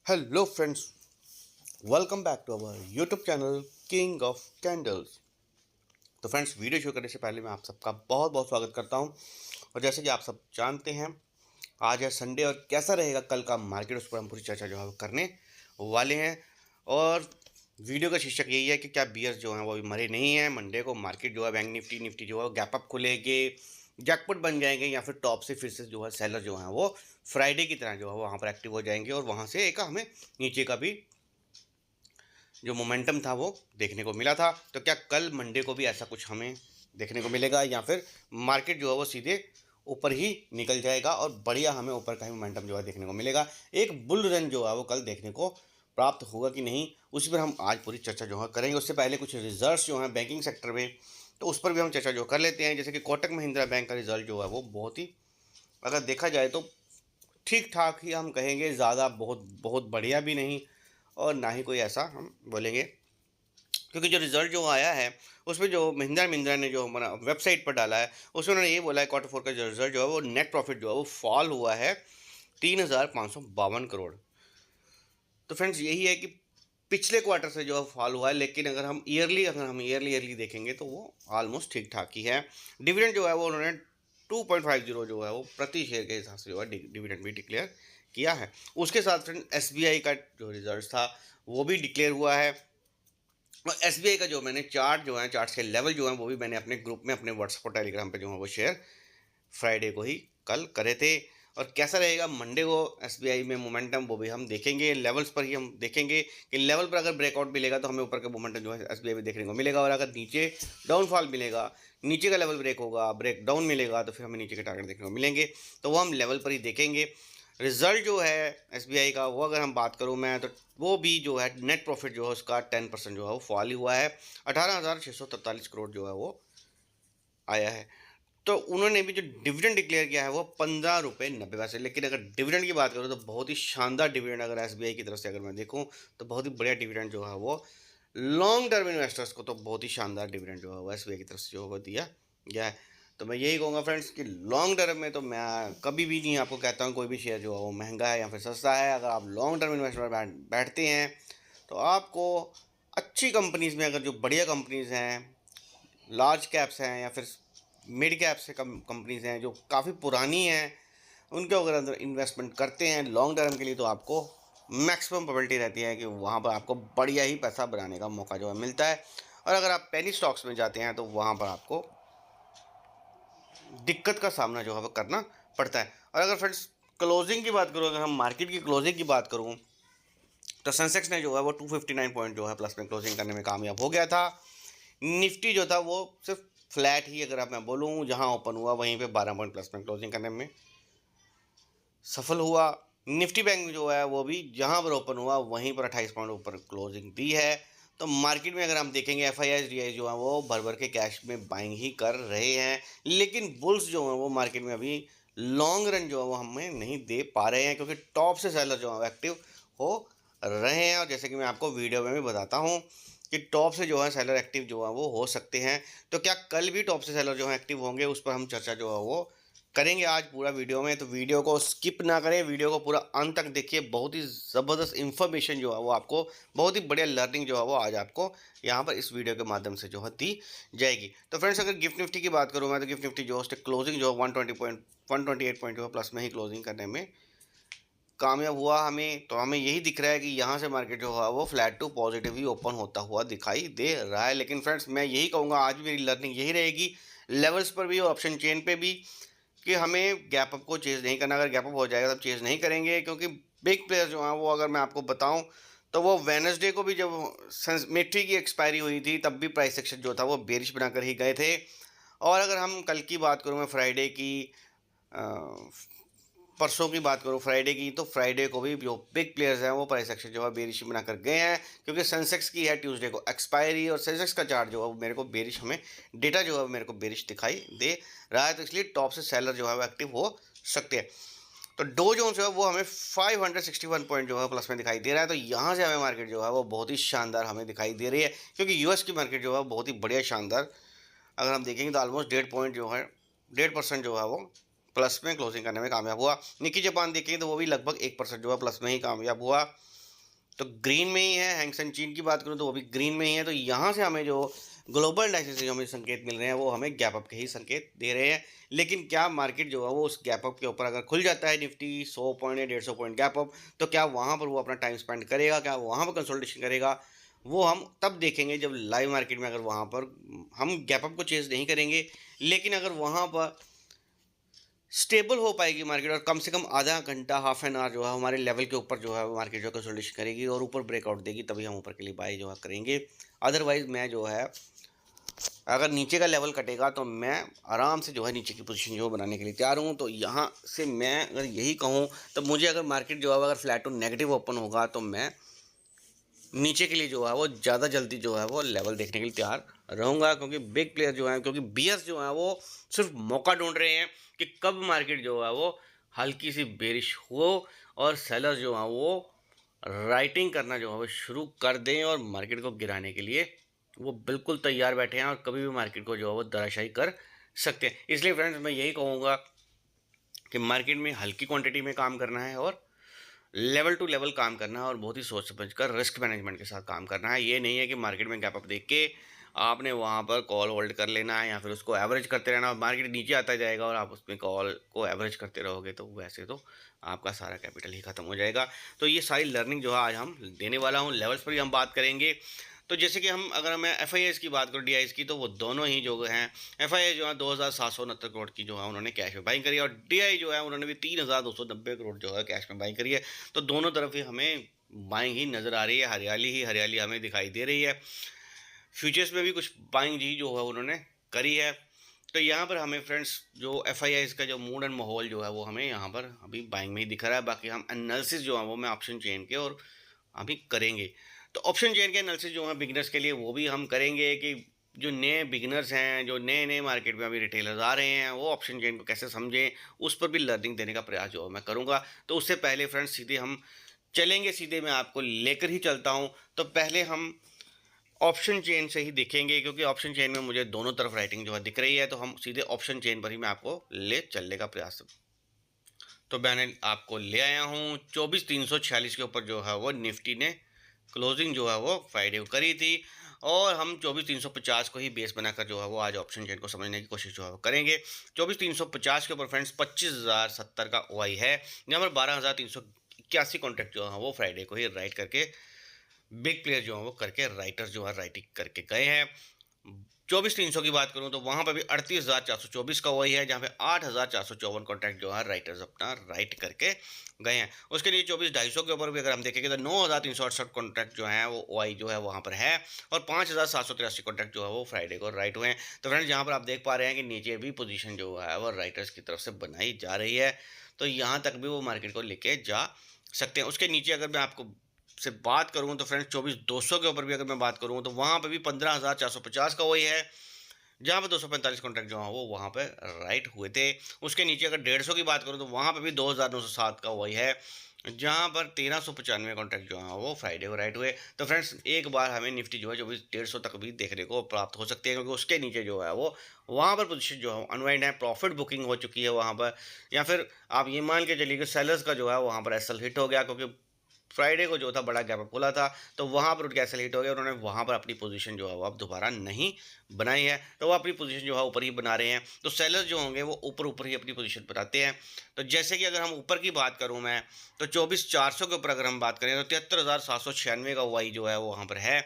Hello friends, welcome back to our YouTube channel king of candles. तो friends, video शुरू करने से पहले मैं आप सबका बहुत बहुत स्वागत करता हूं। और जैसे कि आप सब जानते हैं, आज है संडे और कैसा रहेगा कल का मार्केट, उस पर हम पूरी चर्चा जो है वो करने वाले हैं। और वीडियो का शीर्षक यही है कि क्या बियर्स जो हैं वो अभी मरे नहीं हैं। मंडे को मार्केट जो है बैंक निफ्टी जो है वो गैप अप खुलेंगे, जैकपॉट बन जाएंगे, या फिर टॉप से फिर से जो है सेलर जो है वो फ्राइडे की तरह जो है वहाँ पर एक्टिव हो जाएंगे और वहाँ से एक हमें नीचे का भी जो मोमेंटम था वो देखने को मिला था। तो क्या कल मंडे को भी ऐसा कुछ हमें देखने को मिलेगा, या फिर मार्केट जो है वो सीधे ऊपर ही निकल जाएगा और बढ़िया हमें ऊपर का ही मोमेंटम जो है देखने को मिलेगा। एक बुल रन जो है वो कल देखने को प्राप्त होगा कि नहीं, उसी पर हम आज पूरी चर्चा जो है करेंगे। उससे पहले कुछ रिजल्ट्स जो हैं बैंकिंग सेक्टर में, तो उस पर भी हम चर्चा जो कर लेते हैं। जैसे कि कोटक महिंद्रा बैंक का रिजल्ट जो है वो बहुत ही, अगर देखा जाए तो ठीक ठाक ही हम कहेंगे, ज़्यादा बहुत बहुत बढ़िया भी नहीं और ना ही कोई ऐसा हम बोलेंगे। क्योंकि जो रिजल्ट जो आया है उसमें जो महिंद्रा मिंद्रा ने जो हमारा वेबसाइट पर डाला है, उसमें उन्होंने ये बोला है क्वार्टर फोर का जो रिजल्ट जो है वो नेट प्रॉफिट जो है वो फॉल हुआ है 3,552 करोड़। तो फ्रेंड्स, यही है कि पिछले क्वार्टर से जो है फॉल हुआ है, लेकिन अगर हम ईयरली देखेंगे तो वो ऑलमोस्ट ठीक ठाक ही है। डिविडेंड जो है वो उन्होंने 2.50 जो है वो प्रति शेयर के हिसाब से जो है डिविडेंड भी डिक्लेयर किया है। उसके साथ फ्रेंड एसबीआई का जो रिजल्ट था वो भी डिक्लेयर हुआ है। और एसबीआई का जो मैंने चार्ट जो है, चार्ट के लेवल जो है वो भी मैंने अपने ग्रुप में, अपने व्हाट्सएप और टेलीग्राम पे जो है वो शेयर फ्राइडे को ही कल करे थे। और कैसा रहेगा मंडे को एसबीआई में मोमेंटम, वो भी हम देखेंगे। लेवल्स पर ही हम देखेंगे कि लेवल पर अगर ब्रेकआउट मिलेगा तो हमें ऊपर का मोमेंटम जो है एसबीआई में देखने को मिलेगा, और अगर नीचे डाउनफॉल मिलेगा, नीचे का लेवल ब्रेक होगा, ब्रेक डाउन मिलेगा, तो फिर हमें नीचे के टारगेट देखने को मिलेंगे। तो वो हम लेवल पर ही देखेंगे। रिजल्ट जो है एसबीआई का, वो अगर हम बात करूँ मैं, तो वो भी जो है नेट प्रॉफिट जो है उसका 10% जो है वो फॉल ही हुआ है। 18,643 करोड़ जो है वो आया है। तो उन्होंने भी जो डिविडेंड डिक्लेयर किया है वो 15 रुपये 90 पैसे। लेकिन अगर डिविडेंड की बात करूँ तो बहुत ही शानदार डिविडेंड, अगर एसबीआई की तरफ से अगर मैं देखूँ तो बहुत ही बढ़िया डिविडेंड जो है वो लॉन्ग टर्म इन्वेस्टर्स को, तो बहुत ही शानदार डिविडेंड जो है वो एसबीआई की तरफ से जो है वो दिया गया है। तो मैं यही कहूँगा फ्रेंड्स कि लॉन्ग टर्म में तो मैं कभी भी नहीं आपको कहता हूँ कोई भी शेयर जो है वो महंगा है या फिर सस्ता है। अगर आप लॉन्ग टर्म इन्वेस्टमेंट बैठते हैं तो आपको अच्छी कंपनीज़ में, अगर जो बढ़िया कंपनीज़ हैं, लार्ज कैप्स हैं या फिर मिड कैप से कम कंपनीज हैं जो काफ़ी पुरानी हैं, उनके अगर अंदर इन्वेस्टमेंट करते हैं लॉन्ग टर्म के लिए, तो आपको मैक्सिमम प्रोबेबिलिटी रहती है कि वहाँ पर आपको बढ़िया ही पैसा बनाने का मौका जो है मिलता है। और अगर आप पेनी स्टॉक्स में जाते हैं तो वहाँ पर आपको दिक्कत का सामना जो है वो करना पड़ता है। और अगर फ्रेंड्स क्लोजिंग की बात करूँ, अगर हम मार्केट की क्लोजिंग की बात करूँ, तो सेंसेक्स ने जो है वो 259 पॉइंट जो है प्लस में क्लोजिंग करने में कामयाब हो गया था। निफ्टी जो था वो सिर्फ फ्लैट ही, अगर आप मैं बोलूँ, जहाँ ओपन हुआ वहीं पे 12 पॉइंट प्लस में क्लोजिंग करने में सफल हुआ। निफ्टी बैंक जो है वो भी जहाँ पर ओपन हुआ वहीं पर 28 पॉइंट ऊपर क्लोजिंग दी है। तो मार्केट में अगर हम देखेंगे F I I D I जो है वो भर भर के कैश में बाइंग ही कर रहे हैं, लेकिन बुल्स जो हैं वो मार्केट में अभी लॉन्ग रन जो है वो हमें नहीं दे पा रहे हैं, क्योंकि टॉप से सेलर जो है एक्टिव हो रहे हैं। और जैसे कि मैं आपको वीडियो में भी बताता हूँ कि टॉप से जो है सेलर एक्टिव जो है वो हो सकते हैं। तो क्या कल भी टॉप से सेलर जो है एक्टिव होंगे, उस पर हम चर्चा जो है वो करेंगे आज पूरा वीडियो में। तो वीडियो को स्किप ना करें, वीडियो को पूरा अंत तक देखिए। बहुत ही ज़बरदस्त इन्फॉर्मेशन जो है वो आपको, बहुत ही बढ़िया लर्निंग जो है वो आज आपको यहाँ पर इस वीडियो के माध्यम से जो है दी जाएगी। तो फ्रेंड्स, अगर गिफ्ट निफ्टी की बात करूँ मैं, तो गिफ्ट निफ्टी जो है क्लोजिंग जो है 128 पॉइंट जो है प्लस में ही क्लोजिंग करने में कामयाब हुआ हमें। तो हमें यही दिख रहा है कि यहाँ से मार्केट जो है वो फ्लैट टू पॉजिटिव ही ओपन होता हुआ दिखाई दे रहा है। लेकिन फ्रेंड्स, मैं यही कहूँगा आज मेरी लर्निंग यही रहेगी, लेवल्स पर भी और ऑप्शन चेन पे भी, कि हमें गैप अप को चेज़ नहीं करना। अगर गैप अप हो जाएगा तब चेज़ नहीं करेंगे, क्योंकि बिग प्लेयर जो हैं वो, अगर मैं आपको बताऊं, तो वो वेनसडे को भी जब मेट्री की एक्सपायरी हुई थी तब भी प्राइस सेक्शन जो था वो बेरिश बनाकर ही गए थे। और अगर हम कल की बात करूँ, मैं फ्राइडे की परसों की बात करूँ फ्राइडे की, तो फ्राइडे को भी जो बिग प्लेयर्स हैं वो प्राइस एक्शन जो है बेरिश बनाकर गए हैं, क्योंकि सेंसेक्स की है ट्यूसडे को एक्सपायरी, और सेंसेक्स का चार्ट जो है वो मेरे को बेरिश, हमें डेटा जो है मेरे को बेरिश दिखाई दे रहा है। तो इसलिए टॉप से सेलर जो है वो एक्टिव हो सकते हैं। तो डो जोन्स जो है वो हमें 561 पॉइंट जो है प्लस में दिखाई दे रहा है। तो यहाँ से हमें मार्केट जो है वो बहुत ही शानदार हमें दिखाई दे रही है, क्योंकि यूएस की मार्केट जो है बहुत ही बढ़िया शानदार, अगर हम देखेंगे तो ऑलमोस्ट 1.5 पॉइंट जो है 1.5% जो है वो प्लस में क्लोजिंग करने में कामयाब हुआ। निकी जापान देखेंगे तो वो भी लगभग 1% जो है प्लस में ही कामयाब हुआ। तो ग्रीन में ही है। हैंग सेंग चीन की बात करूँ तो वो भी ग्रीन में ही है। तो यहाँ से हमें जो ग्लोबल इंडाइसेस से जो हमें संकेत मिल रहे हैं वो हमें गैप अप के ही संकेत दे रहे हैं। लेकिन क्या मार्केट जो है वो उस गैप अप के ऊपर अगर खुल जाता है निफ्टी 100 पॉइंट या 150 पॉइंट गैप अप, तो क्या वहाँ पर वो अपना टाइम स्पेंड करेगा, क्या वहाँ पर कंसोलिडेशन करेगा, वो हम तब देखेंगे जब लाइव मार्केट में अगर वहाँ पर हम गैप अप को चेज नहीं करेंगे। लेकिन अगर वहाँ पर स्टेबल हो पाएगी मार्केट और कम से कम आधा घंटा, हाफ एन आवर जो है हमारे लेवल के ऊपर जो है मार्केट जो कंसोलिडेशन करेगी और ऊपर ब्रेकआउट देगी, तभी हम ऊपर के लिए बाय जो है करेंगे। अदरवाइज मैं जो है अगर नीचे का लेवल कटेगा तो मैं आराम से जो है नीचे की पोजीशन जो बनाने के लिए तैयार हूँ। तो यहाँ से मैं अगर यही कहूँ तो मुझे अगर मार्केट जो है अगर फ्लैट टू नेगेटिव ओपन होगा तो मैं नीचे के लिए जो है वो ज़्यादा जल्दी जो है वो लेवल देखने के लिए तैयार रहूँगा, क्योंकि बिग प्लेयर जो है, क्योंकि बियर्स जो है वो सिर्फ मौका ढूंढ रहे हैं कि कब मार्केट जो है वो हल्की सी बेरिश हो और सेलर जो है वो राइटिंग करना जो है वो शुरू कर दें और मार्केट को गिराने के लिए वो बिल्कुल तैयार बैठे हैं और कभी भी मार्केट को जो है वो धराशायी कर सकते हैं। इसलिए फ्रेंड्स मैं यही कहूँगा कि मार्केट में हल्की क्वांटिटी में काम करना है और लेवल टू लेवल काम करना है और बहुत ही सोच समझ कर रिस्क मैनेजमेंट के साथ काम करना है। ये नहीं है कि मार्केट में गैप अप देख के आपने वहाँ पर कॉल होल्ड कर लेना है या फिर उसको एवरेज करते रहना और मार्केट नीचे आता जाएगा और आप उसमें कॉल को एवरेज करते रहोगे तो वैसे तो आपका सारा कैपिटल ही खत्म हो जाएगा। तो ये सारी लर्निंग जो है आज हम देने वाला हूँ। लेवल्स पर ही हम बात करेंगे। तो जैसे कि हम अगर मैं एफ की बात करूँ डी की, तो वो दोनों ही जो हैं एफ जो है 2769 करोड़ की जो है उन्होंने कैश में बाइंग करी है और डी जो है उन्होंने भी 3290 करोड़ जो है कैश में बाइंग करी है। तो दोनों तरफ ही हमें बाइंग ही नज़र आ रही है, हरियाली ही हरियाली हमें दिखाई दे रही है। फ्यूचर्स में भी कुछ बाइंग जी जो है उन्होंने करी है। तो यहाँ पर हमें फ्रेंड्स जो एफ का जो मूड एंड माहौल जो है वो हमें यहाँ पर अभी बाइंग में ही दिख रहा है। बाकी हम एनालिसिस जो है वो मैं ऑप्शन चेन के और अभी करेंगे। तो ऑप्शन चेन के एनालिसिस जो है बिगिनर्स के लिए वो भी हम करेंगे कि जो नए बिगिनर्स हैं, जो नए नए मार्केट में अभी रिटेलर्स आ रहे हैं, वो ऑप्शन चेन को कैसे समझें उस पर भी लर्निंग देने का प्रयास जो मैं करूँगा। तो उससे पहले फ्रेंड्स सीधे हम चलेंगे, सीधे मैं आपको लेकर ही चलता हूँ। तो पहले हम ऑप्शन चेन से ही देखेंगे क्योंकि ऑप्शन चेन में मुझे दोनों तरफ राइटिंग जो है दिख रही है। तो हम सीधे ऑप्शन चेन पर ही मैं आपको ले चलने का प्रयास, तो मैंने आपको ले आया हूँ 24,346 के ऊपर जो है वो निफ्टी ने क्लोजिंग जो है वो फ्राइडे को करी थी और हम 24,350 को ही बेस बनाकर जो है वो आज ऑप्शन चेन को समझने की कोशिश जो है वो करेंगे। 24,350 के ऊपर फ्रेंड्स 25,070 का ओआई है, यहाँ पर 12,381 कॉन्ट्रैक्ट जो है वो फ्राइडे को ही राइट करके बिग प्लेयर जो है वो करके राइटर्स जो है राइटिंग करके गए हैं। 24,300 की बात करूं तो वहां पर भी 38,424 का वही है, जहां पे 8,454 कॉन्ट्रैक्ट जो है राइटर्स अपना राइट करके गए हैं। उसके लिए 24,250 के ऊपर भी अगर हम देखेंगे तो 9,368 कॉन्ट्रैक्ट जो है वो ओआई जो है वहां पर है और 5,783 कॉन्ट्रैक्ट जो है वो फ्राइडे को राइट हुए हैं। तो फ्रेंड्स यहाँ पर आप देख पा रहे हैं कि नीचे भी पोजीशन जो है वो राइटर्स की तरफ से बनाई जा रही है। तो यहाँ तक भी वो मार्केट को लेके जा सकते हैं। उसके नीचे अगर मैं आपको से बात करूँ तो फ्रेंड्स 24,200 के ऊपर भी अगर मैं बात करूँ तो वहाँ पे भी 15,450 का वही है, जहाँ पे 245 कॉन्ट्रैक्ट जो है वो वहाँ पे राइट हुए थे। उसके नीचे अगर 150 की बात करूँ तो वहाँ पे भी 2,907 का वही है, जहाँ पर 1395 कॉन्ट्रैक्ट जो है वो फ्राइडे को राइट हुए। तो फ्रेंड्स एक बार हमें निफ्टी जो है 24,150 तक भी देखने को प्राप्त हो सकती है, क्योंकि उसके नीचे जो है वो वहाँ पर पोजीशन जो है अनवाइंड है, प्रॉफिट बुकिंग हो चुकी है वहाँ पर, या फिर आप ये मान के चलिए कि सेलर्स का जो है वहाँ पर एसएल हिट हो गया, क्योंकि फ्राइडे को जो था बड़ा गैप अप खुला था तो वहाँ पर उनके एसएल हिट हो गया, उन्होंने वहाँ पर अपनी पोजीशन जो है वो अब दोबारा नहीं बनाई है, तो वो अपनी पोजीशन जो है ऊपर ही बना रहे हैं। तो सेलर्स जो होंगे वो ऊपर ऊपर ही अपनी पोजीशन बनाते हैं। तो जैसे कि अगर हम ऊपर की बात करूँ मैं तो 24,400 के ऊपर अगर हम बात करें तो 73,796 का वाई जो है वो वहाँ पर है।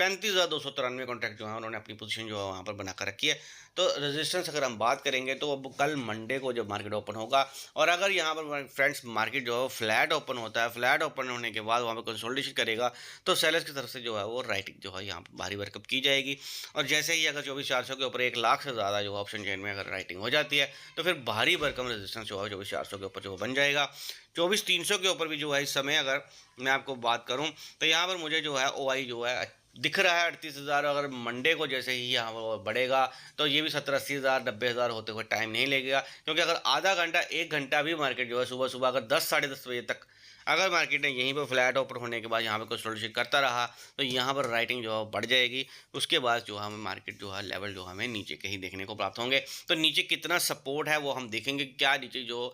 35,293 कॉन्ट्रैक्ट जो है उन्होंने अपनी पोजीशन जो है वहाँ पर बना कर रखी है। तो रेजिस्टेंस अगर हम बात करेंगे तो अब कल मंडे को जब मार्केट ओपन होगा और अगर यहाँ पर फ्रेंड्स मार्केट जो है फ्लैट ओपन होता है, फ्लैट ओपन होने के बाद वहाँ पर कंसोलिडेशन करेगा तो सेलर्स की तरफ से जो है वो राइटिंग जो है यहाँ पर भारी वर्कअप की जाएगी। और जैसे ही अगर 24,400 के ऊपर 1 लाख से ज़्यादा जो ऑप्शन चेन में अगर राइटिंग हो जाती है तो फिर भारी भरकम रेजिस्टेंस जो है 24,400 के ऊपर जो बन जाएगा। 24,300 के ऊपर भी जो है इस समय अगर मैं आपको बात करूँ तो यहाँ पर मुझे जो है ओआई जो है दिख रहा है 38,000। अगर मंडे को जैसे ही यहाँ बढ़ेगा तो ये भी 70-80,000 90,000 होते हुए टाइम नहीं लगेगा, क्योंकि अगर आधा घंटा 1 घंटा भी मार्केट जो है सुबह सुबह अगर 10 साढ़े 10 बजे तक अगर मार्केट ने यहीं पर फ्लैट ओपन होने के बाद यहाँ पर कंसोलिडेशन करता रहा तो यहाँ पर राइटिंग जो है बढ़ जाएगी। उसके बाद जो हमें मार्केट जो है लेवल जो हमें नीचे के ही देखने को प्राप्त होंगे। तो नीचे कितना सपोर्ट है वो हम देखेंगे, क्या नीचे जो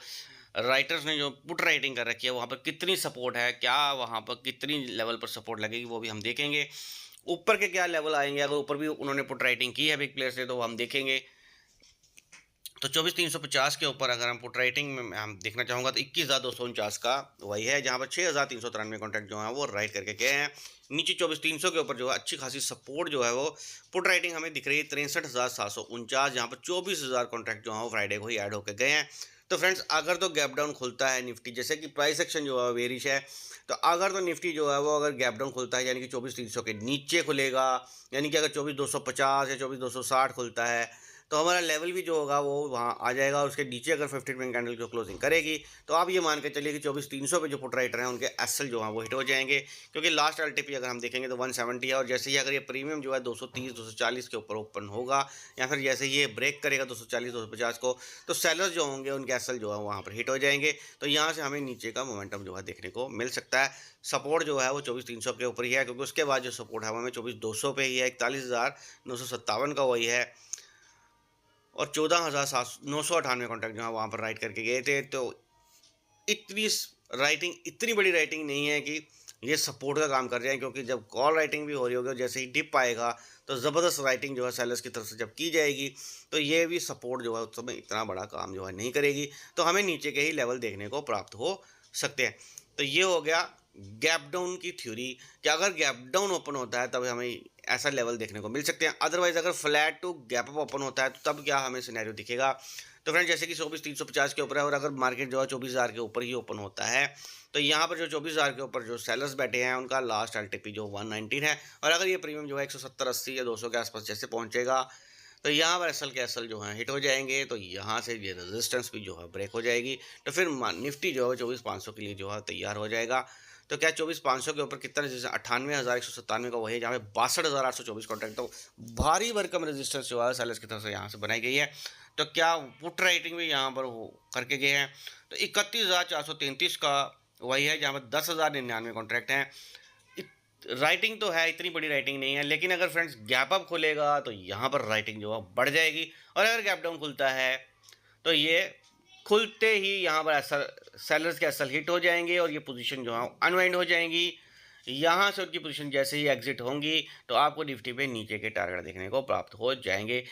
राइटर्स ने जो पुट राइटिंग कर रखी है वहाँ पर कितनी सपोर्ट है, क्या वहाँ पर कितनी लेवल पर सपोर्ट लगेगी वो भी हम देखेंगे। ऊपर के क्या लेवल आएंगे, अगर ऊपर भी उन्होंने पुट राइटिंग की है बिग प्लेयर से तो हम देखेंगे। तो 24,350 के ऊपर अगर हम पुट राइटिंग में हम देखना चाहूँगा तो 21,249 का वही है, जहाँ पर 6,393 कॉन्ट्रैक्ट जो है वो राइट करके गए हैं। नीचे 24,300 के ऊपर जो है अच्छी खासी सपोर्ट जो है वो पुट राइटिंग हमें दिख रही है 63,749, जहाँ पर 24,000 कॉन्ट्रैक्ट जो है वो फ्राइडे को ही ऐड होकर गए हैं। तो फ्रेंड्स अगर तो गैप डाउन खुलता है निफ्टी, जैसे कि प्राइस एक्शन जो है वेरिश है, तो अगर तो निफ्टी जो है वो अगर गैप डाउन खुलता है यानी कि 24,300 के नीचे खुलेगा, यानी कि अगर 24,250 या 24,260 खुलता है तो हमारा लेवल भी जो होगा वो वहाँ आ जाएगा, और उसके नीचे अगर 15 मिनट कैंडल की क्लोजिंग करेगी तो आप ये मान के चलिए कि 24,300 पे जो पुट राइटर हैं उनके एसएल जो है वो हिट हो जाएंगे, क्योंकि लास्ट एलटीपी अगर हम देखेंगे तो 170 है, और जैसे ही अगर ये प्रीमियम जो है 230 240 के ऊपर ओपन होगा या फिर जैसे ही ये ब्रेक करेगा 240 250 को, तो सेलर्स जो होंगे उनके एसएल जो है वहाँ पर हिट हो जाएंगे। तो यहाँ से हमें नीचे का मोमेंटम जो है देखने को मिल सकता है। सपोर्ट जो है वो 24,300 के ऊपर ही है, क्योंकि उसके बाद जो सपोर्ट है वो हमें 24,200 पे ही है, 41,957 का वही है, और 14,998 कॉन्टैक्ट जो है वहाँ पर राइट करके गए थे। तो इतनी राइटिंग, इतनी बड़ी राइटिंग नहीं है कि ये सपोर्ट का काम कर जाए, क्योंकि जब कॉल राइटिंग भी हो रही होगी और जैसे ही डिप आएगा तो ज़बरदस्त राइटिंग जो है सेलर्स की तरफ से जब की जाएगी तो ये भी सपोर्ट जो है उस समय इतना बड़ा काम जो है नहीं करेगी, तो हमें नीचे के ही लेवल देखने को प्राप्त हो सकते हैं। तो ये हो गया गैप डाउन की थ्योरी, कि अगर गैप डाउन ओपन होता है तब हमें ऐसा लेवल देखने को मिल सकते हैं, अदरवाइज अगर flat to gap up open होता है तो तब क्या हमें सिनेरियो दिखेगा। तो फ्रेंड जैसे कि 24,350 के ऊपर है और अगर मार्केट जो है 24,000 के ऊपर ही ओपन होता है, तो यहाँ पर जो 24,000 के ऊपर जो सेलर्स बैठे हैं उनका लास्ट एलटीपी जो 119 है, और अगर ये प्रीमियम जो है 170 80 या 200 के आसपास जैसे पहुँचेगा तो यहाँ पर एसएल के एसएल जो है हिट हो जाएंगे, तो यहाँ से ये रेजिस्टेंस भी जो है ब्रेक हो जाएगी, तो फिर निफ्टी जो है 24,500 के लिए जो है तैयार हो जाएगा। तो क्या 24,500 के ऊपर कितना रेजिस्टेंस, 98,197 का वही है, जहाँ पे 62,824 कॉन्ट्रैक्ट, तो भारी भरकम रेजिस्टेंस जो है सेलर्स की तरफ से यहाँ से बनाई गई है। तो क्या पुट राइटिंग भी यहाँ पर वो करके गए हैं, तो 31,433 का वही है, जहाँ पर 10,099 कॉन्ट्रैक्ट हैं। राइटिंग तो है, इतनी बड़ी राइटिंग नहीं है, लेकिन अगर फ्रेंड्स गैप अप खुलेगा तो यहाँ पर राइटिंग जो है बढ़ जाएगी, और अगर गैप डाउन खुलता है तो ये खुलते ही यहाँ पर एसएल सेलर्स के एसएल हिट हो जाएंगे और ये पोजीशन जो है अनवाइंड हो जाएंगी। यहाँ से उनकी पोजीशन जैसे ही एग्जिट होंगी तो आपको निफ्टी पे नीचे के टारगेट देखने को प्राप्त हो जाएंगे।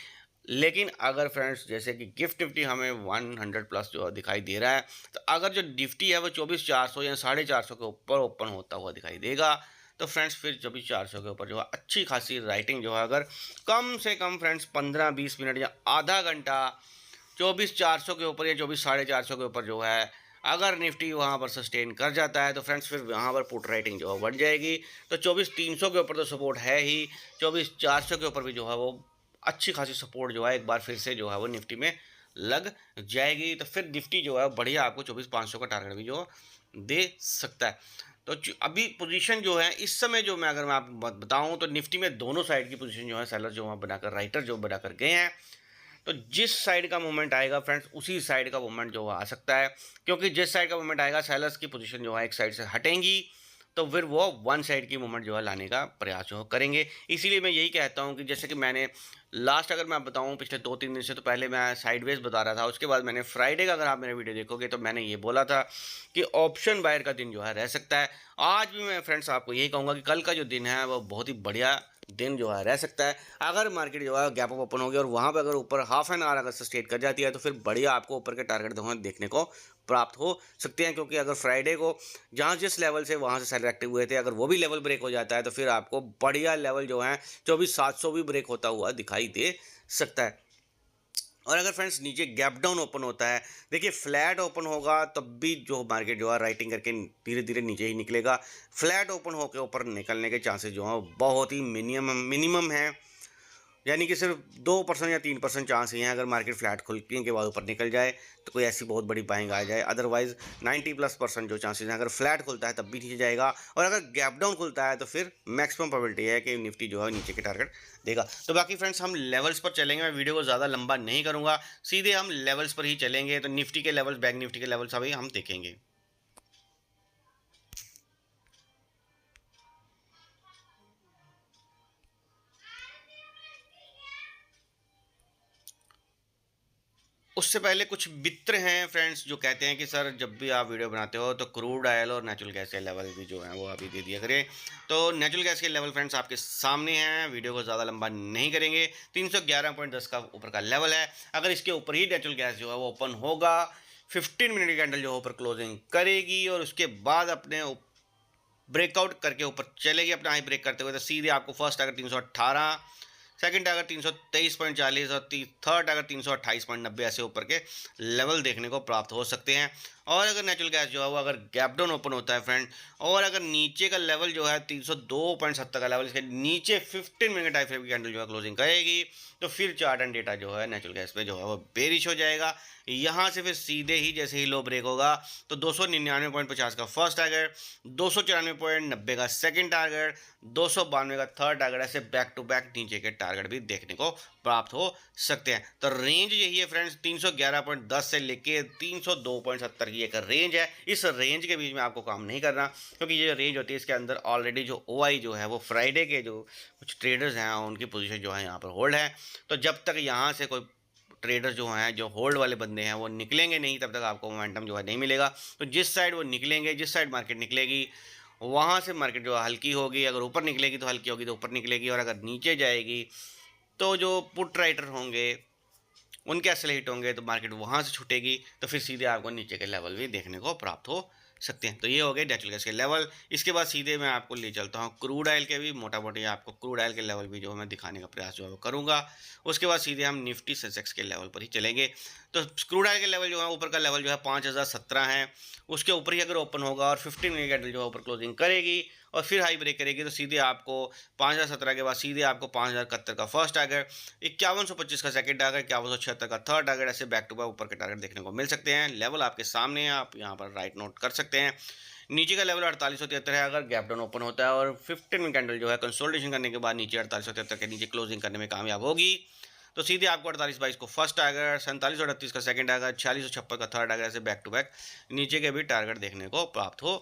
लेकिन अगर फ्रेंड्स जैसे कि गिफ्ट निफ्टी हमें 100 प्लस जो दिखाई दे रहा है, तो अगर जो निफ्टी है वो 24,400 या 450 के ऊपर ओपन होता हुआ दिखाई देगा, तो फ्रेंड्स फिर 24,400 के ऊपर जो है अच्छी खासी राइटिंग जो है अगर कम से कम फ्रेंड्स 15-20 मिनट या आधा घंटा 24,400 के ऊपर या 24,450 के ऊपर जो है अगर निफ्टी वहाँ पर सस्टेन कर जाता है, तो फ्रेंड्स फिर वहाँ पर पुट राइटिंग जो है बढ़ जाएगी। तो 24,300 के ऊपर तो सपोर्ट है ही, 24,400 के ऊपर भी जो है वो अच्छी खासी सपोर्ट जो है एक बार फिर से जो है वो निफ्टी में लग जाएगी। तो फिर निफ्टी जो है बढ़िया आपको 24,500 का टारगेट भी जो दे सकता है। तो अभी पोजीशन जो है इस समय जो मैं अगर मैं आपको बताऊं तो निफ्टी में दोनों साइड की पोजीशन जो है सेलर जो वहाँ बनाकर राइटर जो बनाकर गए हैं, तो जिस साइड का मूवमेंट आएगा फ्रेंड्स उसी साइड का मूवमेंट जो आ सकता है, क्योंकि जिस साइड का मूवमेंट आएगा सेलर्स की पोजीशन जो है एक साइड से हटेंगी, तो फिर वो वन साइड की मूवमेंट जो है लाने का प्रयास जो करेंगे। इसीलिए मैं यही कहता हूँ कि जैसे कि मैंने लास्ट अगर मैं बताऊँ पिछले 2-3 दिन से, तो पहले मैं साइडवेज बता रहा था, उसके बाद मैंने फ्राइडे का अगर आप मेरा वीडियो देखोगे तो मैंने ये बोला था कि ऑप्शन बायर का दिन जो है रह सकता है। आज भी मैं फ्रेंड्स आपको यही कहूँगा कि कल का जो दिन है वो बहुत ही बढ़िया दिन जो है रह सकता है। अगर मार्केट जो है गैप अप ओपन होगी और वहाँ पर अगर ऊपर हाफ एन आवर अगर सस्टेन कर जाती है तो फिर बढ़िया आपको ऊपर के टारगेट जो है देखने को प्राप्त हो सकते हैं, क्योंकि अगर फ्राइडे को जहाँ जिस लेवल से वहाँ से सेलर एक्टिव हुए थे अगर वो भी लेवल ब्रेक हो जाता है तो फिर आपको बढ़िया लेवल जो है 24,700 भी ब्रेक होता हुआ दिखाई दे सकता है। और अगर फ्रेंड्स नीचे गैप डाउन ओपन होता है, देखिए फ्लैट ओपन होगा तब भी जो मार्केट जो है राइटिंग करके धीरे धीरे नीचे ही निकलेगा। फ्लैट ओपन होकर ऊपर निकलने के चांसेस जो हैं बहुत ही मिनिमम है, यानी कि सिर्फ 2% या 3% चांस ही हैं अगर मार्केट फ्लैट खुलने के बाद ऊपर निकल जाए तो कोई ऐसी बहुत बड़ी बाइंग आ जाए। अदरवाइज 90+% जो चांसेस हैं अगर फ्लैट खुलता है तब भी नीचे जाएगा, और अगर गैप डाउन खुलता है तो फिर मैक्सिमम प्रोबेबिलिटी है कि निफ्टी जो है नीचे के टारगेट देगा। तो बाकी फ्रेंड्स हम लेवल्स पर चलेंगे, मैं वीडियो को ज़्यादा लंबा नहीं करूँगा, सीधे हम लेवल्स पर ही चलेंगे। तो निफ्टी के लेवल्स, बैंक निफ्टी के लेवल्स अभी हम देखेंगे। उससे पहले कुछ मित्र हैं फ्रेंड्स जो कहते हैं कि सर जब भी आप वीडियो बनाते हो तो क्रूड ऑयल और नेचुरल गैस के लेवल भी जो है वो अभी दे दिया करें। तो नेचुरल गैस के लेवल फ्रेंड्स आपके सामने हैं, वीडियो को ज़्यादा लंबा नहीं करेंगे। 311.10 का ऊपर का लेवल है। अगर इसके ऊपर ही नेचुरल गैस जो है वो ओपन होगा, 15 मिनट की कैंडल जो ऊपर क्लोजिंग करेगी और उसके बाद अपने ब्रेकआउट करके ऊपर चलेगी अपना हाई ब्रेक करते हुए, तो सीधे आपको फर्स्ट अगर 318, सेकंड अगर 323.40 और थर्ड अगर 328.90 ऐसे ऊपर के लेवल देखने को प्राप्त हो सकते हैं। और अगर नेचुरल गैस जो है वो अगर गैप डाउन ओपन होता है फ्रेंड, और अगर नीचे का लेवल जो है 302.70 का लेवल, इसके नीचे 15 मिनट टाइम फ्रेम की कैंडल जो है क्लोजिंग करेगी, तो फिर चार्ट एंड डेटा जो है नेचुरल गैस पे जो है वो बेरिश हो जाएगा। यहाँ से फिर सीधे ही जैसे ही लो ब्रेक होगा तो 299.50 का फर्स्ट टारगेट, 294.90 का सेकंड टारगेट, 292 का थर्ड टारगेट, ऐसे बैक टू बैक नीचे के टारगेट भी देखने को प्राप्त हो सकते हैं। तो रेंज यही है फ्रेंड्स, 311.10 से लेके 302.70 की एक रेंज है। इस रेंज के बीच में आपको काम नहीं करना, क्योंकि ये रेंज होती है इसके अंदर ऑलरेडी जो ओआई जो है वो फ्राइडे के जो कुछ ट्रेडर्स हैं उनकी पोजीशन जो है यहाँ पर होल्ड है। तो जब तक यहाँ से कोई ट्रेडर्स जो हैं, जो होल्ड वाले बंदे हैं, वो निकलेंगे नहीं तब तक आपको मोमेंटम जो है नहीं मिलेगा। तो जिस साइड वो निकलेंगे, जिस साइड मार्केट निकलेगी वहाँ से मार्केट जो है हल्की होगी। अगर ऊपर निकलेगी तो हल्की होगी, तो ऊपर निकलेगी। और अगर नीचे जाएगी तो जो पुट राइटर होंगे उनके असले हिट होंगे तो मार्केट वहाँ से छूटेगी, तो फिर सीधे आपको नीचे के लेवल भी देखने को प्राप्त हो सकते हैं। तो ये हो गए नेचुरल गैस के लेवल। इसके बाद सीधे मैं आपको ले चलता हूँ क्रूड ऑयल के भी, मोटा मोटी आपको क्रूड ऑयल के लेवल भी जो मैं दिखाने का प्रयास जो है वो करूँगा। उसके बाद सीधे हम निफ्टी सेंसेक्स के लेवल पर ही चलेंगे। तो क्रूड ऑयल के लेवल जो है ऊपर का लेवल जो है 5017 है, उसके ऊपर ही अगर ओपन होगा और 15 मिनट कैंडल जो है ऊपर क्लोजिंग करेगी और फिर हाई ब्रेक करेगी, तो सीधे आपको 5017 के बाद सीधे आपको 5071 का फर्स्ट टारगेट, 5125 का सेकंड टारगेट, 5176 का थर्ड टारगेट, ऐसे बैक टू बैक ऊपर के टारगेट देखने को मिल सकते हैं। लेवल आपके सामने है, आप यहाँ पर राइट नोट कर सकते हैं। नीचे का लेवल 4873 है अगर गैप डाउन ओपन होता है और 15 मिनट कैंडल जो है कंसोलिडेशन करने के बाद नीचे 4873 के नीचे क्लोजिंग करने में कामयाब होगी, तो सीधे आपको 4822 को फर्स्ट टारगेट, 4738 का सेकंड टारगेट, 4656 का थर्ड टारगेट, ऐसे बैक टू बैक नीचे के भी टारगेट देखने को प्राप्त हो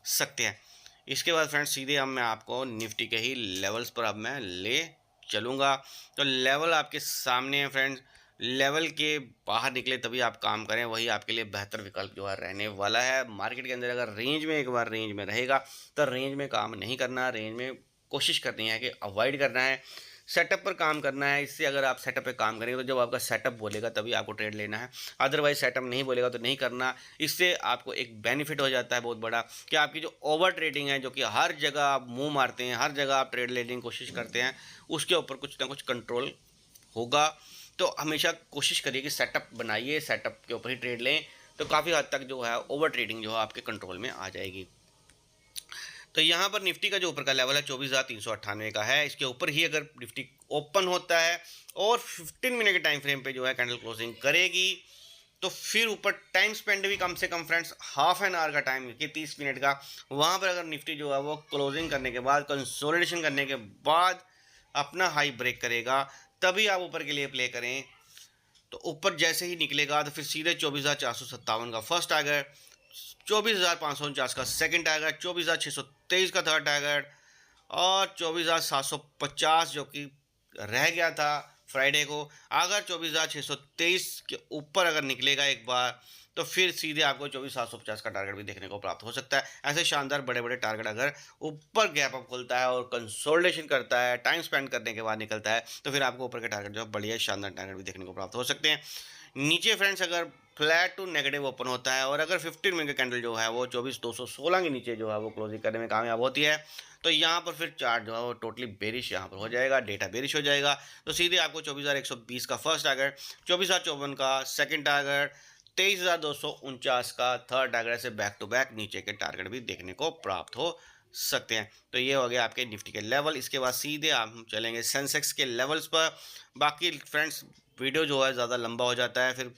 सकते हैं। इसके बाद फ्रेंड्स सीधे हम मैं आपको निफ्टी के ही लेवल्स पर अब मैं ले चलूँगा। तो लेवल आपके सामने है फ्रेंड्स, लेवल के बाहर निकले तभी आप काम करें, वही आपके लिए बेहतर विकल्प जो है रहने वाला है। मार्केट के अंदर अगर रेंज में एक बार रेंज में रहेगा तो रेंज में काम नहीं करना, रेंज में कोशिश करनी है कि अवॉइड करना है, सेटअप पर काम करना है। इससे अगर आप सेटअप पे काम करेंगे तो जब आपका सेटअप बोलेगा तभी आपको ट्रेड लेना है, अदरवाइज सेटअप नहीं बोलेगा तो नहीं करना। इससे आपको एक बेनिफिट हो जाता है बहुत बड़ा कि आपकी जो ओवर ट्रेडिंग है, जो कि हर जगह आप मुंह मारते हैं, हर जगह आप ट्रेड लेने की कोशिश करते हैं, उसके ऊपर कुछ ना कुछ कंट्रोल होगा। तो हमेशा कोशिश करिए कि सेटअप बनाइए, सेटअप के ऊपर ही ट्रेड लें, तो काफ़ी हद तक जो है ओवर ट्रेडिंग जो है आपके कंट्रोल में आ जाएगी। तो यहाँ पर निफ्टी का जो ऊपर का लेवल है 24,398 का है। इसके ऊपर ही अगर निफ्टी ओपन होता है और 15 मिनट के टाइम फ्रेम पे जो है कैंडल क्लोजिंग करेगी, तो फिर ऊपर टाइम स्पेंड भी कम से कम फ्रेंड्स हाफ एन आवर का टाइम कि 30 मिनट का, वहाँ पर अगर निफ्टी जो है वो क्लोजिंग करने के बाद, कंसोलिडेशन करने के बाद अपना हाई ब्रेक करेगा, तभी आप ऊपर के लिए प्ले करें। तो ऊपर जैसे ही निकलेगा तो फिर सीधे 24,457 का फर्स्ट टारगेट, 24,549 का सेकंड टारगेट, 24,623 का थर्ड टारगेट और 24,750 जो कि रह गया था फ्राइडे को। अगर 24,623 के ऊपर अगर निकलेगा एक बार, तो फिर सीधे आपको 24,750 का टारगेट भी देखने को प्राप्त हो सकता है। ऐसे शानदार बड़े बड़े टारगेट अगर ऊपर गैप अप खुलता है और कंसोलिडेशन करता है, टाइम स्पेंड करने के बाद निकलता है, तो फिर आपको ऊपर के टारगेट जो बढ़िया शानदार टारगेट भी देखने को प्राप्त हो सकते हैं। नीचे फ्रेंड्स अगर फ्लैट टू नेगेटिव ओपन होता है और अगर 15 मिनट का कैंडल जो है वो 24,216 के नीचे जो है वो क्लोजिंग करने में कामयाब होती है, तो यहाँ पर फिर चार्ट जो है वो टोटली बेरिश यहाँ पर हो जाएगा, डेटा बेरिश हो जाएगा। तो सीधे आपको 24,120 का फर्स्ट टारगेट, 24,054 का सेकंड टारगेट, 23,249 का थर्ड टारगेट से बैक टू बैक नीचे के टारगेट भी देखने को प्राप्त हो सकते हैं। तो ये हो गया आपके निफ्टी के लेवल। इसके बाद सीधे हम चलेंगे सेंसेक्स के लेवल्स पर। बाकी फ्रेंड्स वीडियो जो है ज़्यादा लंबा हो जाता है, फिर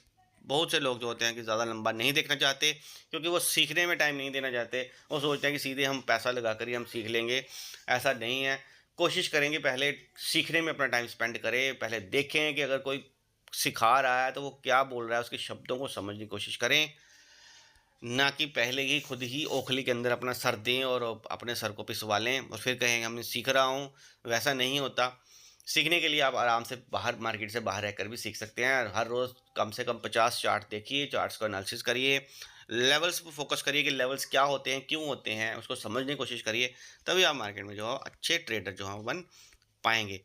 बहुत से लोग जो होते हैं कि ज़्यादा लंबा नहीं देखना चाहते, क्योंकि वो सीखने में टाइम नहीं देना चाहते। वो सोचते हैं कि सीधे हम पैसा लगा कर ही हम सीख लेंगे, ऐसा नहीं है। कोशिश करेंगे पहले सीखने में अपना टाइम स्पेंड करें, पहले देखें कि अगर कोई सिखा रहा है तो वो क्या बोल रहा है, उसके शब्दों को समझने की कोशिश करें, ना कि पहले ही खुद ही ओखली के अंदर अपना सर दें और अपने सर को पिसवा लें और फिर कहें हम सीख रहा हूँ। वैसा नहीं होता। सीखने के लिए आप आराम से बाहर मार्केट से बाहर रहकर भी सीख सकते हैं। हर रोज़ कम से कम 50 चार्ट देखिए, चार्ट्स को एनालिसिस करिए, लेवल्स पे फोकस करिए कि लेवल्स क्या होते हैं, क्यों होते हैं, उसको समझने की कोशिश करिए, तभी आप मार्केट में जो है अच्छे ट्रेडर जो हैं वो बन पाएँगे।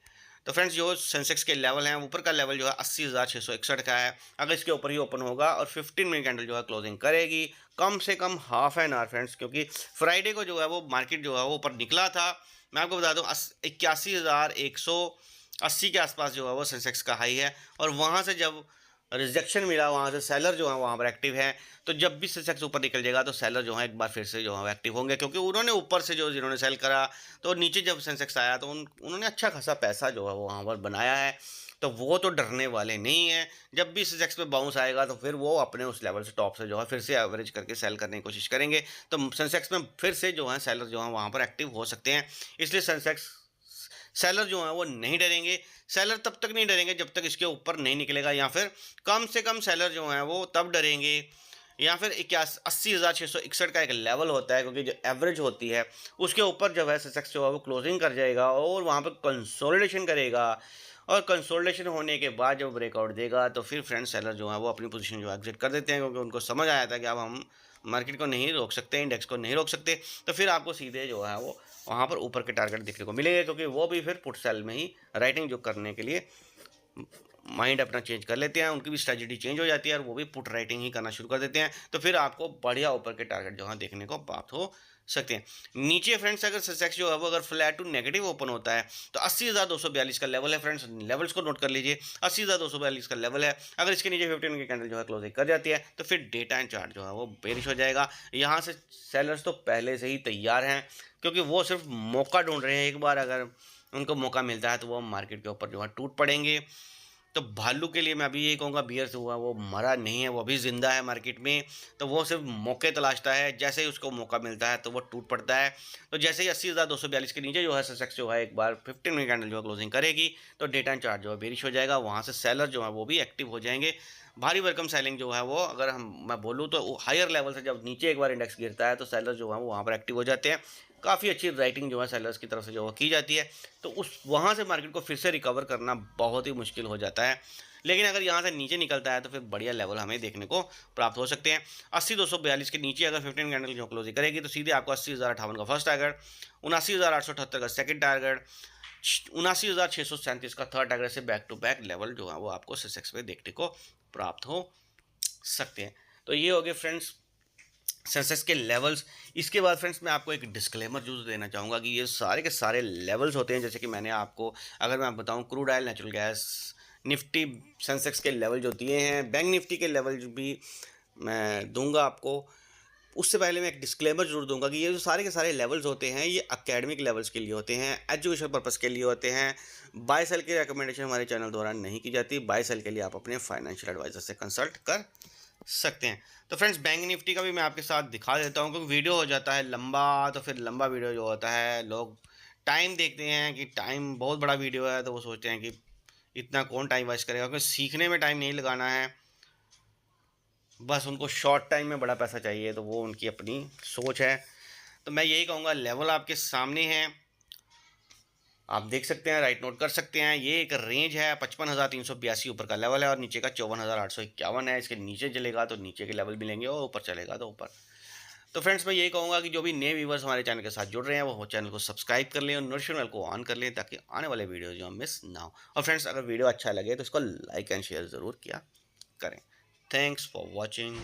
तो फ्रेंड्स जो सेंसेक्स के लेवल हैं, ऊपर का लेवल जो है 80,661 का है। अगर इसके ऊपर ही ओपन होगा और 15 मिनट कैंडल जो है क्लोजिंग करेगी, कम से कम हाफ एन आवर फ्रेंड्स, क्योंकि फ्राइडे को जो है वो मार्केट जो है वो ऊपर निकला था। मैं आपको बता दूं 81,180 के आसपास जो है वो सेंसेक्स का हाई है, और वहां से जब रिजेक्शन मिला, वहां से सेलर जो है वहां पर एक्टिव है। तो जब भी सेंसेक्स ऊपर निकल जाएगा तो सेलर जो है एक बार फिर से जो है एक्टिव होंगे, क्योंकि उन्होंने ऊपर से जो जिन्होंने सेल करा, तो नीचे जब सेंसेक्स आया तो उन्होंने अच्छा खासा पैसा जो है वो वहाँ पर बनाया है। तो वो तो डरने वाले नहीं है। जब भी सेंसेक्स पे बाउंस आएगा तो फिर वो अपने उस लेवल से टॉप से जो है फिर से एवरेज करके सेल करने की कोशिश करेंगे। तो सेंसेक्स में फिर से जो है सेलर जो है वहाँ पर एक्टिव हो सकते हैं। इसलिए सेंसेक्स सेलर जो है वो नहीं डरेंगे। सेलर तब तक नहीं डरेंगे जब तक इसके ऊपर नहीं निकलेगा, या फिर कम से कम सेलर जो है वो तब डरेंगे, या फिर 80,661 का एक लेवल होता है, क्योंकि जो एवरेज होती है उसके ऊपर जब है सेंसेक्स जो है वो क्लोजिंग कर जाएगा और वहाँ पर कंसोलिडेशन करेगा, और कंसोलिडेशन होने के बाद जब ब्रेकआउट देगा तो फिर फ्रेंड सेलर जो है वो अपनी पोजीशन जो एग्जिट कर देते हैं, क्योंकि उनको समझ आया था कि अब हम मार्केट को नहीं रोक सकते, इंडेक्स को नहीं रोक सकते। तो फिर आपको सीधे जो है वो वहाँ पर ऊपर के टारगेट देखने को मिलेंगे, क्योंकि वो भी फिर पुट सेल में ही राइटिंग जो करने के लिए माइंड अपना चेंज कर लेते हैं, उनकी भी स्ट्रेटजी चेंज हो जाती है और वो भी पुट राइटिंग ही करना शुरू कर देते हैं। तो फिर आपको बढ़िया ऊपर के टारगेट जो है देखने को प्राप्त हो सकते हैं। नीचे फ्रेंड्स अगर सेंसेक्स जो है वो अगर फ्लैट टू नेगेटिव ओपन होता है तो 80,242 का लेवल है फ्रेंड्स, लेवल्स को नोट कर लीजिए। 80,242 का लेवल है। अगर इसके नीचे 15 की कैंडल जो है क्लोजिंग कर जाती है तो फिर डे टाइम चार्ट जो है वो बेरिश हो जाएगा। यहाँ से सेलर्स तो पहले से ही तैयार हैं, क्योंकि वो सिर्फ मौका ढूंढ रहे हैं। एक बार अगर उनको मौका मिलता है तो वो मार्केट के ऊपर जो है टूट पड़ेंगे। तो भालू के लिए मैं अभी यही कहूँगा, बियर से हुआ वो मरा नहीं है, वो अभी ज़िंदा है मार्केट में। तो वो सिर्फ मौके तलाशता है, जैसे ही उसको मौका मिलता है तो वो टूट पड़ता है। तो जैसे ही 80,242 के नीचे जो है सेंसेक्स जो है एक बार 15 मिनट कैंडल जो है क्लोजिंग करेगी तो डे टाइम चार्ट जो है बेरिश हो जाएगा। वहाँ से सेलर जो है वो भी एक्टिव हो जाएंगे। भारी भरकम सेलिंग जो है वो, अगर मैं बोलूँ तो हायर लेवल से जब नीचे एक बार इंडेक्स गिरता है तो सेलर जो है वो वहाँ पर एक्टिव हो जाते हैं। काफ़ी अच्छी राइटिंग जो है सेलर्स की तरफ से जो है की जाती है। तो उस वहाँ से मार्केट को फिर से रिकवर करना बहुत ही मुश्किल हो जाता है। लेकिन अगर यहाँ से नीचे निकलता है तो फिर बढ़िया लेवल हमें देखने को प्राप्त हो सकते हैं। 80,242 के नीचे अगर 15 कैंडल जो क्लोजिंग करेगी तो सीधे आपको 80,058 का फर्स्ट टारगेट, 79,878 का सेकंड टारगेट, 79,637 का थर्ड टारगेट से बैक टू बैक लेवल जो है वो आपको सेंसेक्स पे देखने को प्राप्त हो सकते हैं। तो ये हो गए फ्रेंड्स सेंसेक्स के लेवल्स। इसके बाद फ्रेंड्स मैं आपको एक डिस्क्लेमर जो देना चाहूँगा कि ये सारे के सारे लेवल्स होते हैं, जैसे कि मैंने आपको अगर मैं बताऊँ crude oil, natural gas, Nifty, Sensex के लेवल जो दिए हैं, बैंक निफ्टी के लेवल भी मैं दूंगा आपको। उससे पहले मैं एक डिस्क्लेमर जरूर दूंगा कि ये जो सारे के सारे लेवल्स होते हैं ये एकेडमिक लेवल्स के लिए होते हैं, एजुकेशन पर्पस के लिए होते हैं। बाय सेल की रिकमेंडेशन हमारे चैनल द्वारा नहीं की जाती। बाय सेल के लिए आप अपने फाइनेंशियल एडवाइजर से कंसल्ट कर सकते हैं। तो फ्रेंड्स बैंक निफ्टी का भी मैं आपके साथ दिखा देता हूँ, क्योंकि वीडियो हो जाता है लंबा, तो फिर लंबा वीडियो जो होता है लोग टाइम देखते हैं कि टाइम बहुत बड़ा वीडियो है, तो वो सोचते हैं कि इतना कौन टाइम वेस्ट करेगा, क्योंकि सीखने में टाइम नहीं लगाना है, बस उनको शॉर्ट टाइम में बड़ा पैसा चाहिए। तो वो उनकी अपनी सोच है। तो मैं यही कहूँगा, लेवल आपके सामने हैं, आप देख सकते हैं, राइट नोट कर सकते हैं। ये एक रेंज है, 55,382 ऊपर का लेवल है और नीचे का 54,851 है। इसके नीचे चलेगा तो नीचे के लेवल मिलेंगे और ऊपर चलेगा तो ऊपर। तो फ्रेंड्स मैं यही कहूँगा कि जो भी नए व्यूवर्स हमारे चैनल के साथ जुड़ रहे हैं वो चैनल को सब्सक्राइब कर लें और नोटिफिकेशन बेल को ऑन कर लें, ताकि आने वाले वीडियो जो मिस ना हो। और फ्रेंड्स अगर वीडियो अच्छा लगे तो इसको लाइक एंड शेयर ज़रूर किया करें। Thanks for watching.